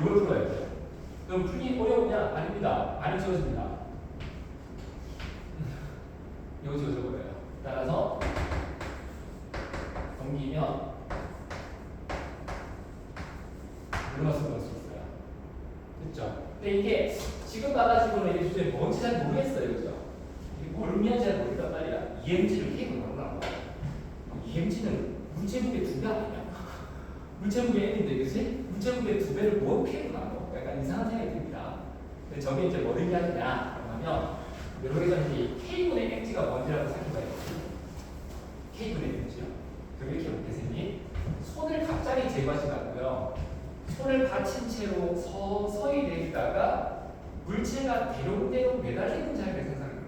이걸 풀어야 돼요. 그럼 풀기 어려우냐? 아닙니다. 많이 지워집니다. 이거 지워져버려요. 따라서 넘기면 물러서 넣을 수 있어요. 됐죠? 근데 이게 지금 봐가지고는 이게 도대체 뭔지 잘 모르겠어요. 그죠? 이게 뭘면 잘 모르겠단 말이야. EMG를 K로 나누라고. EMG는 물체무게 2배 아니냐? 물체무게 N인데, 그치? 물체무게 2배를 뭐 K로 나눠? 약간 이상한 생각이 듭니다. 근데 저게 이제 뭘 의미하느냐? 그러면 여기서 이제 K분의 Mg가 뭔지라고 생각해봐요. K분의 Mg요? 그럼 이렇게 어떻게 생기? 손을 갑자기 제거하지 말고요. 손을 받친 채로 서서히 내리다가 물체가 대롱대롱 매달리는 자리를 상상해요.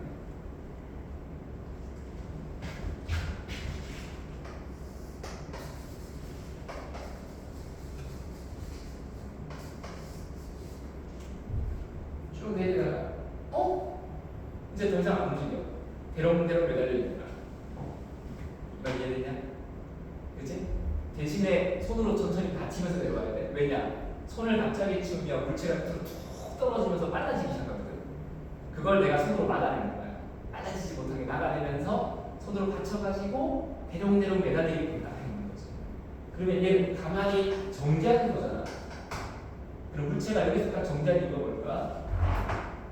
쭉 내리다가 이제 더 이상 안 움직여. 대롱대롱 매달리니까. 이건 이해되냐? 그치? 대신에 손으로 천천히 받치면서 내려와야 돼. 왜냐? 손을 갑자기 치우면 물체가 밑으로 툭 떨어지면서 빨라지기 시작하거든. 그걸 내가 손으로 막아내는 거야. 빨라지지 못하게 막아내면서 손으로 받쳐가지고 대롱대롱 매달리게 하는 거지. 그러면 얘는 가만히 정지하는 거잖아. 그럼 물체가 여기서 딱 정지하는 이유가 뭘까?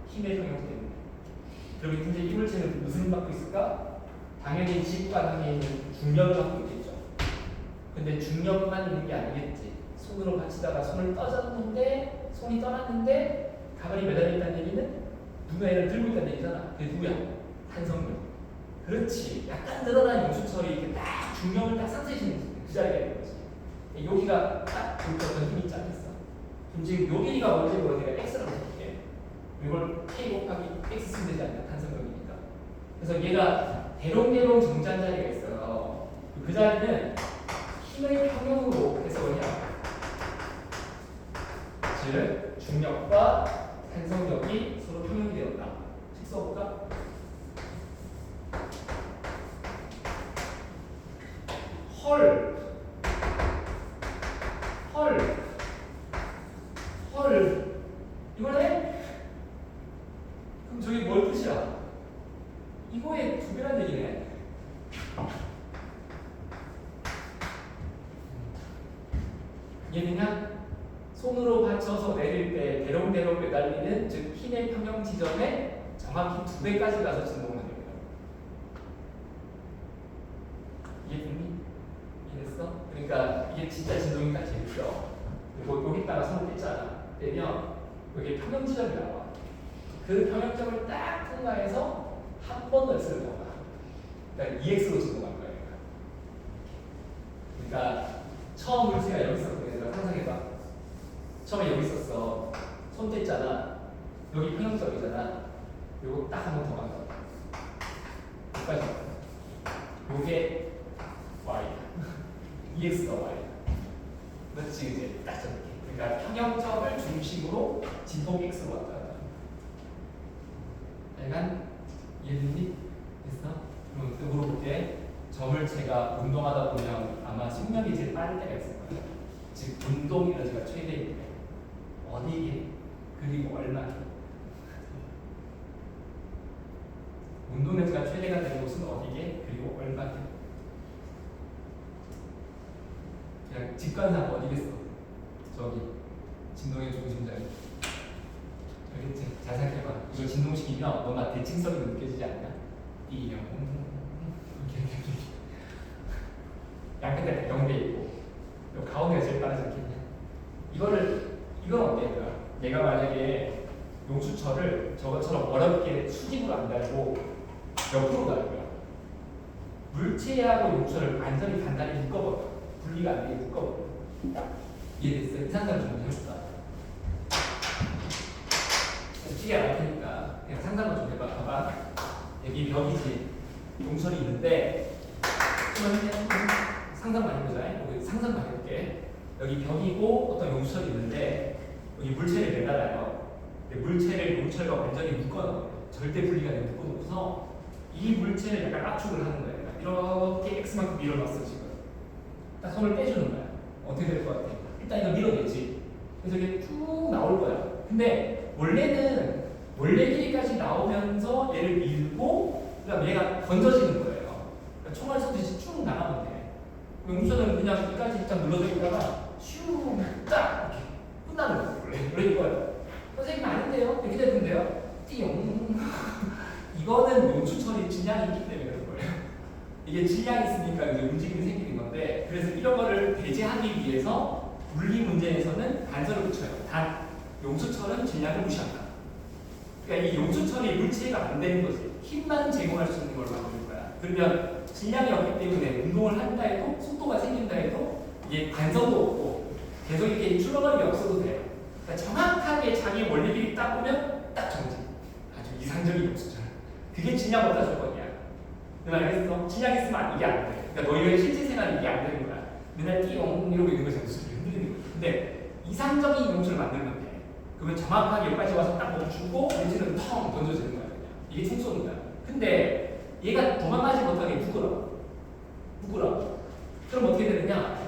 힘의 영향 때문에. 그러면 이제 이 물체는 무슨 힘을 받고 있을까? 당연히 직관항에 있는 중력을 받고 있겠죠. 근데 중력만 있는 게 아니겠지. 손으로 받치다가 손을 떠졌는데 손이 떠났는데 가만히 매달려 있다는 얘기는 누가 얘를 들고 있다는 얘기잖아. 그게 누구야? 탄성력. 그렇지. 약간 늘어난 용수철이 이렇게 딱 중력을 딱 상쇄시키는 그 자리가 있는 거지. 여기가 딱 어떤 힘이 있지 않겠어? 그럼 지금 요 길이가 뭔지 모르니까 x라고 볼게. 이걸 K 곱하기 X 쓰면 되지 않나? 탄성력이니까. 그래서 얘가 대롱대롱 정지한 자리가 있어요. 그 자리는 힘의 평형으로 해석을 해야 합니다. 즉 중력과 탄성력이 서로 평형이 되었다. 식 써볼까? 헐 이걸 해? 그럼 저기 뭘 뜻이야? 이거의 두 배란 얘기네. 얘는요 손으로 받쳐서 내릴 때 대롱대롱 매달리는 즉 힘의 평형 지점에 정확히 2배까지 가서 진동을 합니다. 이해됐니? 이해됐어? 그러니까 이게 진짜 진동이 딱 재밌어. 그리고 여기다가 손을 뗐잖아. 떼면 여기 평형 지점이 나와. 그 평형점을 딱 통과해서 한 번 더 X를 넣어봐. 그러니까 EX로 진동할 거야. 그러니까 처음 물체가 여기 있었거든. 내가 상상해봐. 처음에 여기 있었어. 손 뗐잖아. 여기 평형점이잖아. 요거 딱 한 번 더 간다. 여기까지. 요게 Y. EX가 Y. 그렇지, 이제 딱 저렇게. 그러니까 평형점을 중심으로 진동 X로 왔다 갔다. 약간 이해됐니? 됐어? 그럼 또 물어볼게. 점을체가 운동하다 보면 아마 속력이 제일 빠를 때가 있을 거야. 즉 운동 에너지가 최대일 때 어디에 그리고 얼마에 운동 에너지가 최대가 되는 곳은 어디에 그리고 얼마에 그냥 직관상 어디겠어? 저기 진동의 중심자리. 알겠지? 잘 생각해봐. 이거 진동시키면 뭔가 대칭성이 느껴지지 않냐? 이 양끝에 0대 있고 요 가운데가 제일 빠르지 않겠냐? 이건 어때요? 내가 만약에 용수철을 저것처럼 어렵게 수직으로 안 달고 옆으로 달고요. 물체하고 용수철을 완전히 단단히 묶어버려. 분리가 안 되게 묶어버려. 이해됐어요? 이 상상을 좀 해볼까? 쉽게 알 테니까 그냥 상상을 좀 해봐. 봐봐. 여기 벽이지. 용철이 있는데 상상만 해보자. 여기 상상만 해볼게. 여기 벽이고 어떤 용철이 있는데 여기 물체를 매달아요. 물체를 용철과 완전히 묶어놓아요. 절대 분리가 되게 묶어놓고서 이 물체를 약간 압축을 하는 거예요. 이렇게 X만큼 밀어놨어 지금. 딱 손을 떼주는 거야. 어떻게 될 것 같아? 일단 이거 밀어내지. 그래서 이게 쭉 나올 거야. 근데 원래는 원래 길이까지 나오면서 얘를 밀고 그다음 얘가 던져지는 거예요. 그러니까 총알 쏘듯이 쭉 나가면 돼. 용수는 그냥 여기까지 딱 눌러져 있다가 슈딱 이렇게 끝나는 거예요. 원래 이거예요. 선생님 아닌데요? 이렇게 되는데요? 띠용. 이거는 용수철이 질량이 있기 때문에 그런 거예요. 이게 질량이 있으니까 이제 움직임이 생기는 건데 그래서 이런 거를 배제하기 위해서 물리 문제에서는 단서를 붙여요. 단 용수철은 질량을 무시한다. 그러니까 이 용수철이 물체가 안 되는 거지. 힘만 제공할 수 있는 걸로 만드는 거야. 그러면 질량이 없기 때문에 운동을 한다 해도 속도가 생긴다 해도 이게 관성도 없고 계속 이렇게 출렁거림이 없어도 돼요. 그러니까 정확하게 자기 원리 길이 딱 보면 딱 정지. 아주 이상적인 용수철. 그게 질량 없다 조건이야. 너 알겠어? 질량 있으면 이게 안 돼. 그러니까 너희의 실제 생활이 이게 안 되는 거야. 맨날 띠용 이러고 있는 거지. 흔들리는 거야. 근데 이상적인 용수를 만들면 돼. 그러면 정확하게 여기까지 와서 딱 멈추고 렌즈는 텅 던져지는 거야. 이게 총 쏘는 거야. 근데 얘가 도망가지 못하게 묶으라고. 그럼 어떻게 되느냐?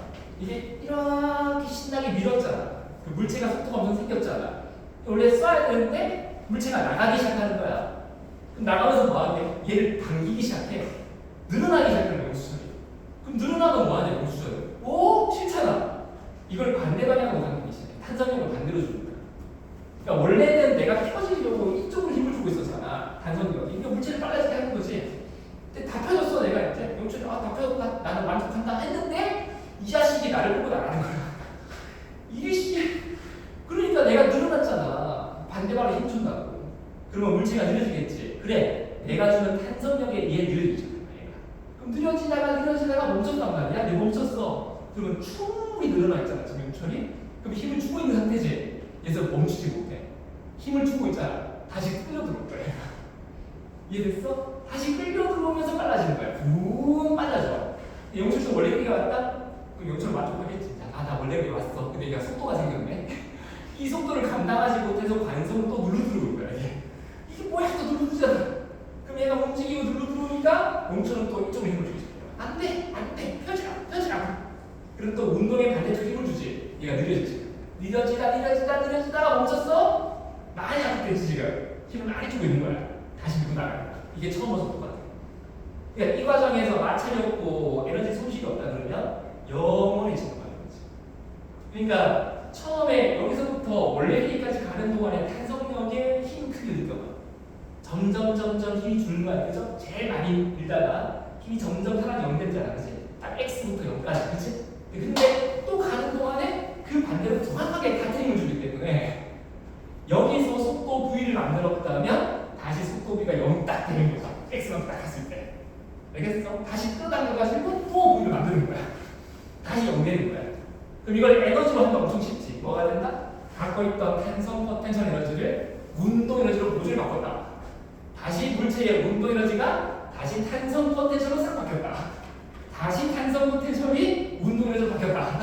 이게 이렇게 신나게 밀었잖아. 그 물체가 속도가 엄청 생겼잖아. 원래 쏴야 되는데 물체가 나가기 시작하는 거야. 그럼 나가면서 뭐하냐? 얘를 당기기 시작해. 늘어나기 시작하는 거야, 용수철이. 그럼 늘어나면 뭐하냐, 용수철이? 오? 싫잖아. 이걸 반대 방향으로 당기기 시작해. 탄성력을 반대로 주는 거야. 그러니까 원래는 내가 펴지려고 이쪽으로 힘을 주고 있었잖아. 단성력이. 이게 물체를 빨라지게 하는 거지. 근데 다 펴졌어, 내가 이제. 용수철이 다 펴졌다. 나는 만족한다 했는데 이 자식이 나를 보고 나가는 거야. 이게 그러니까 내가 늘어났잖아. 반대 방향에 힘 준다고. 그러면 물체가 느려지겠지. 그래, 내가 주는 탄성력에 의해 느려지잖아. 그럼 느려지다가 멈췄단 말이야. 내가 멈췄어. 그러면 충분히 늘어나 있잖아, 지금 용철이. 그럼 힘을 주고 있는 상태지. 그래서 멈추지 못해. 힘을 주고 있잖아. 다시 끌려 들어올 거야. 이해됐어? 다시 끌려 들어오면서 빨라지는 거야. 붕 빨라져. 영출도 원래 여기가 왔다? 그럼 영출 만족하겠지. 나 원래 여기 왔어. 근데 얘가 속도가 생겼네. 이 속도를 감당하지 못해서 관성은 또 눌러 들어올 거야. 이게 뭐야? 또 눌러 들어오잖아. 그럼 얘가 움직이고 눌러 들어오니까 영출은 또 이쪽으로 힘을 주지. 안 돼, 안 돼, 펴지라. 그럼 또 운동의 반대쪽 힘을 주지. 얘가 느려지지. 느려지다가 멈췄어? 많이 아프겠지 지금. 힘을 많이 주고 있는 거야. 다시 밀고 나가야 돼. 이게 처음부터 똑같아. 그러니까 이 과정에서 마찰이 없고 에너지 손실이 없다 그러면 영원히 진동하는 거지. 그러니까 처음에 여기서부터 원래 여기까지 가는 동안에 탄성력의 힘 크게 느껴봐. 점점 힘이 주는 거야. 그죠? 제일 많이 밀다가 힘이 점점 사람이 0 됐잖아. 그치? 딱 X부터 0까지. 그치? 근데 또 가는 동안에 그 반대로 정확하게 같은 힘을 주기 때문에 여기서 속도 V를 만들었다면 다시 속도 V가 0 딱 되는 거죠. X만 딱 갔을 때. 알겠어? 다시 끌어당겨가지고 또 V를 만드는 거야. 다시 0 되는 거야. 그럼 이걸 에너지로 하면 엄청 쉽지. 뭐가 된다? 갖고 있던 탄성 포텐셜 에너지를 운동 에너지로 모듈 바꿨다. 다시 물체의 운동 에너지가 다시 탄성 포텐셜로 싹 바뀌었다. 다시 탄성 포텐셜이 운동 에너지로 바뀌었다.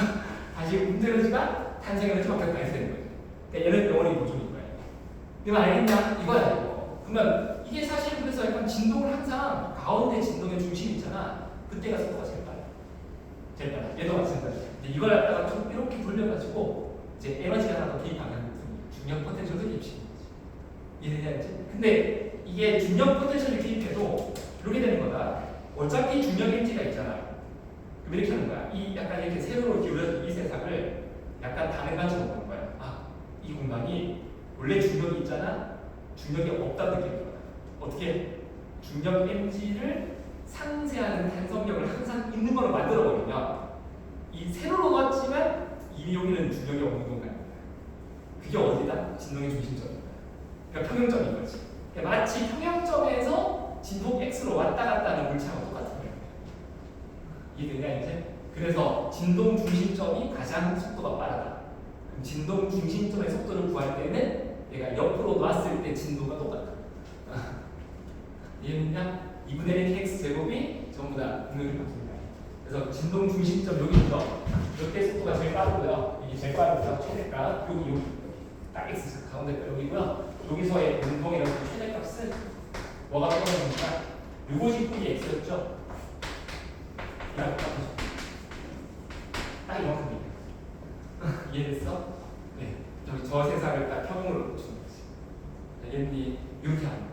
다시 운동 에너지가 탄성 에너지로 바뀌었다. 이렇게 되는 거예요. 그러니까 얘는 영원히 모듈인 거예요. 이거 알겠냐? 이거야 이거. 그러면 이게 사실 그래서 약간 진동을 항상 가운데 진동의 중심 있잖아. 그때가 속도가 제일 빨라. 얘도 마찬가지야. 이걸 갖다가 좀 이렇게 돌려가지고 이제 에너지가 하나 더 개입하는 중력 포텐셜도 개입시키는 거지. 이해되냐 이제? 근데 이게 중력 포텐셜이 개입해도 이렇게 되는 거다. 어차피 중력 엔지가 있잖아. 그럼 이렇게 하는 거야. 이 약간 이렇게 세로로 기울여진 이 세상을 약간 다른 관점으로 보는 거야. 이 공간이 원래 중력이 있잖아. 중력이 없다는 느낌인 거야. 어떻게? 중력 엔지를 상쇄하는 탄성력을 항상 있는 걸로 만들어버리면 이 세로로 왔지만 이미 여기는 중력이 없는 공간이야. 그게 어디다? 진동의 중심점이야. 그러니까 평형점인 거지. 그러니까 마치 평형점에서 진동 X로 왔다 갔다 하는 물체하고 똑같은 거야. 이해되냐 이제? 그래서 진동 중심점이 가장 속도가 빠르다. 그럼 진동 중심점의 속도를 구할 때는 얘가 옆으로 놨을 때 진도가 똑같다. 이해됐냐? 2분의 1 kx 제곱이 전부 다 능률이 바뀝니다. 그래서 진동 중심점 여기부터 이때 속도가 제일 빠르고요. 이게 제일 빠르고요. 최대값 여기 딱 x 가운데 여기고요. 여기서의 운동의 최대값은 뭐가 떨어집니까? 요것이 V의 x였죠. 딱 이만큼입니다. 이해됐어? 네. 저 세상을 딱 평형으로 붙이는 거지. 얘는 이렇게 하는 거야.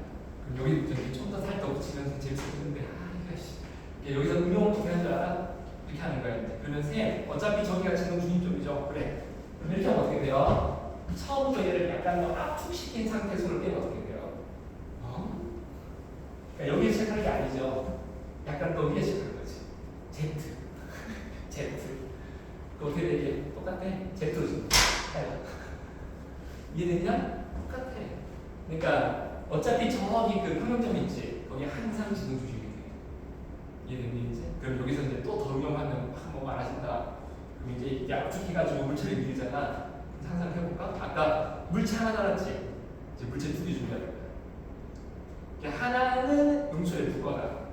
그럼 여기부터 이렇게 좀 더 살짝 붙이면서 재밌었는데 여기서 응용을 어떻게 하는 줄 알아? 이렇게 하는 거야. 그러면 쌤 어차피 저기가 진동 중심점이죠. 그래. 그럼 이렇게 하면 어떻게 돼요? 처음부터 얘를 약간 더 압축시킨 상태에서 손을 빼면 어떻게 돼요? 그러니까 여기 시작하는 게 아니죠. 약간 더 위에 시작하는 거지. Z. 어떻게 되게 똑같아? Z로 지금. 이해되냐? 똑같아. 그러니까 어차피 저기 그 평형점 있지. 거기 항상 진동 중심이 돼. 이해되니 이제? 그럼 여기서 이제 또 더 응용하면 뭐 말하신다. 그럼 이제 압축해가지고 물체를 밀잖아. 상상 해볼까? 아까 물체 하나 달았지. 이제 물체 2개 준비할 거야. 하나는 응초에 두거나.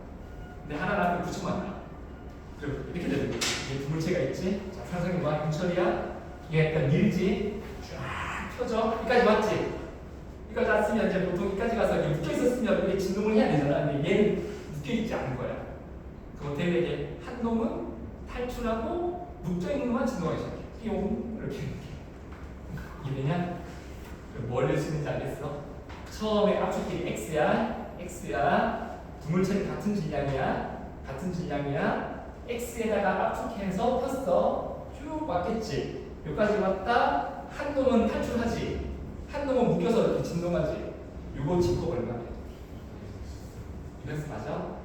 근데 하나는 앞에 붙여만 놔. 그럼 이렇게 되는 거지. 이게 두 물체가 있지. 자, 상상해봐. 윤철이야. 이게 약간 밀지. 쫙 펴져. 여기까지 왔지. 여기까지 왔으면 이제 보통 여기까지 가서 이게 묶여 있었으면 이게 진동을 해야 되잖아. 근데 얘는 묶여 있지 않은 거야. 그럼 어떻게 되게 한 놈은 탈출하고 묶여 있는 놈만 진동하기 시작해. 띠용 이렇게. 이해되냐? 뭘 쓰는지 알겠어? 처음에 압축끼리 x야. 두 물체는 같은 질량이야. x에다가 압축해서 폈어. 쭉 왔겠지. 여기까지 왔다. 한 놈은 탈출하지. 한 놈은 묶여서 이렇게 진동하지. 요거 집도 얼마야? 이래서 맞아?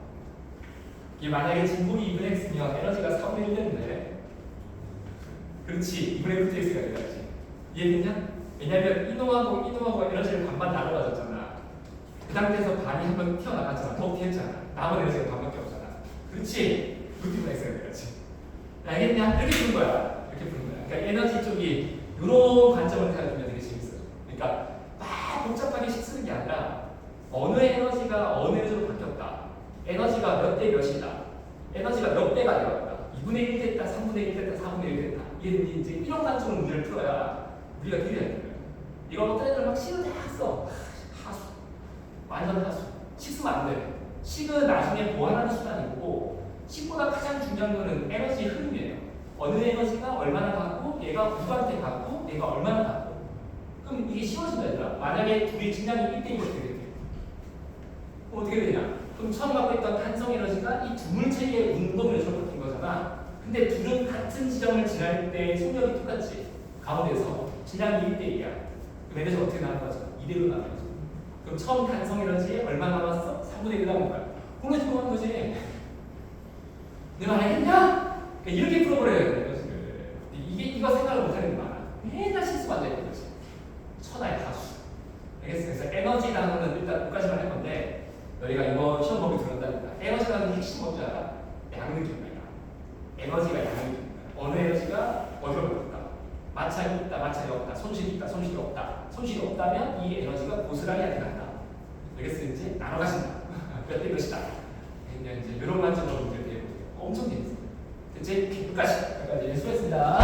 이게 만약에 진동이 2분의 x면 에너지가 4분의 1 되는데 그렇지. 2분의 x가 돼야지. 이해되냐? 왜냐면 이놈하고 에너지를 반반 나눠가졌잖아. 그 상태에서 반이 한 번 튀어나갔잖아. 더욱이 했잖아. 남은 에너지가 반밖에 없잖아. 그렇지. 루트분의 x가 돼야지. 알겠냐? 이렇게 푸는 거야. 그러니까 에너지 쪽이 이런 관점을 생각하면 되게 재밌어요. 그러니까 막 복잡하게 식 쓰는 게 아니라 어느 에너지가 어느 에너지로 바뀌었다. 에너지가 몇 대 몇이다. 에너지가 몇 배가 되었다. 2분의 1 됐다, 3분의 1 됐다, 4분의 1 됐다. 이제 이런 관점으로 문제를 풀어야 우리가 되게 되는 거예요. 이거 어떤 애들 막 식을 다 써. 하수. 완전 하수. 식 쓰면 안 돼. 식은 나중에 보완하는 수단이고 식보다 가장 중요한 거는 에너지 흐름이에요. 어느 에너지가 얼마나 갖고 얘가 누구한테 갖고 얘가 얼마나 갖고 그럼 이게 쉬워진다 얘들아. 만약에 둘이 질량이 1대1이 어떻게 돼요? 어떻게 되냐? 그럼 처음 갖고 있던 탄성 에너지가 이 두 물체의 운동 에너지로 바뀐 거잖아. 근데 둘은 같은 지점을 지날 때 속력이 똑같지. 가운데서 질량이 1대1이야. 그럼 에너지가 어떻게 나는 거죠? 이대로 나는 거죠. 그럼 처음 탄성 에너지에 얼마 남았어? 3분의 1 남은 거야. 그걸로 지금 하는 거지. 내가 알겠냐? 이렇게 풀어버려야 되는 거지. 이거 생각을 못하는 게 많아. 맨날 실수만 되는 거지. 천하의 다수. 알겠어? 그래서 에너지 단어는 일단 여기까지만 할 건데 너희가 이거 시험 범위 들었다니까. 에너지라는 핵심 뭔지 알아? 양느낌이야. 에너지가 양느낌이야. 어느 에너지가 어디로 보였다. 마찰이 있다, 마찰이 없다. 손실이 있다, 손실이 없다. 손실이 없다면 이 에너지가 고스란히 어디 간다. 알겠어? 이제 나눠 가신다. 몇 대 몇이다. 그냥 이제 이런 관점으로 문제를 내보세요. 엄청 재밌어요. 이제 끝까지 수고했습니다.